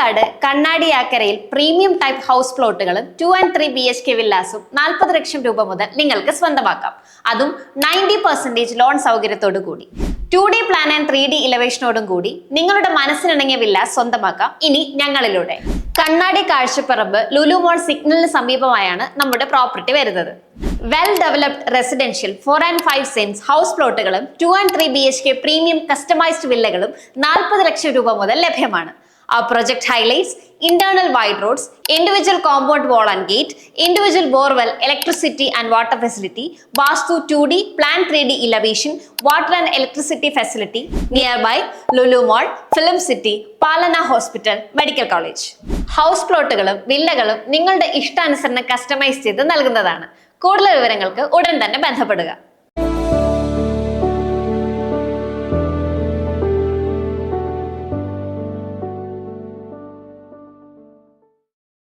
പാലക്കാട് കണ്ണാടിയാക്കരയിൽ premium type house പ്ലോട്ടുകളും 2 and 3 BHK വില്ലാസും 40 ലക്ഷം രൂപ മുതൽ നിങ്ങൾക്ക് സ്വന്തമാക്കാം. അതും 90% ലോൺ സൗകര്യത്തോടു കൂടി. 2D പ്ലാൻ ആൻഡ് 3D ഇലവേഷനോടും കൂടി നിങ്ങളുടെ മനസ്സിനിണങ്ങിയ വില്ലാസ് സ്വന്തമാക്കാം ഇനി ഞങ്ങളിലൂടെ. കണ്ണാടി കാഴ്ചപ്പറമ്പ് ലുലു മോൾ സിഗ്നലിന് സമീപമായാണ് നമ്മുടെ പ്രോപ്പർട്ടി വരുന്നത്. Well developed residential 4 and 5 cents house പ്ലോട്ടുകളും 2 and 3 BHK പ്രീമിയം കസ്റ്റമൈസ്ഡ് വില്ലകളും 40 ലക്ഷം രൂപ മുതൽ ലഭ്യമാണ്. Our project highlights internal wide roads, individual compound wall and gate, individual borewell, electricity and water facility, Vastu 2D, Plan 3D elevation, water and electricity facility, nearby Lulu Mall, Film City, Palana Hospital, Medical College. House പ്ലോട്ടുകളും വില്ലകളും നിങ്ങളുടെ ഇഷ്ടാനുസരണം customise ചെയ്ത് നൽകുന്നതാണ്. കൂടുതൽ വിവരങ്ങൾക്ക് ഉടൻ തന്നെ ബന്ധപ്പെടുക.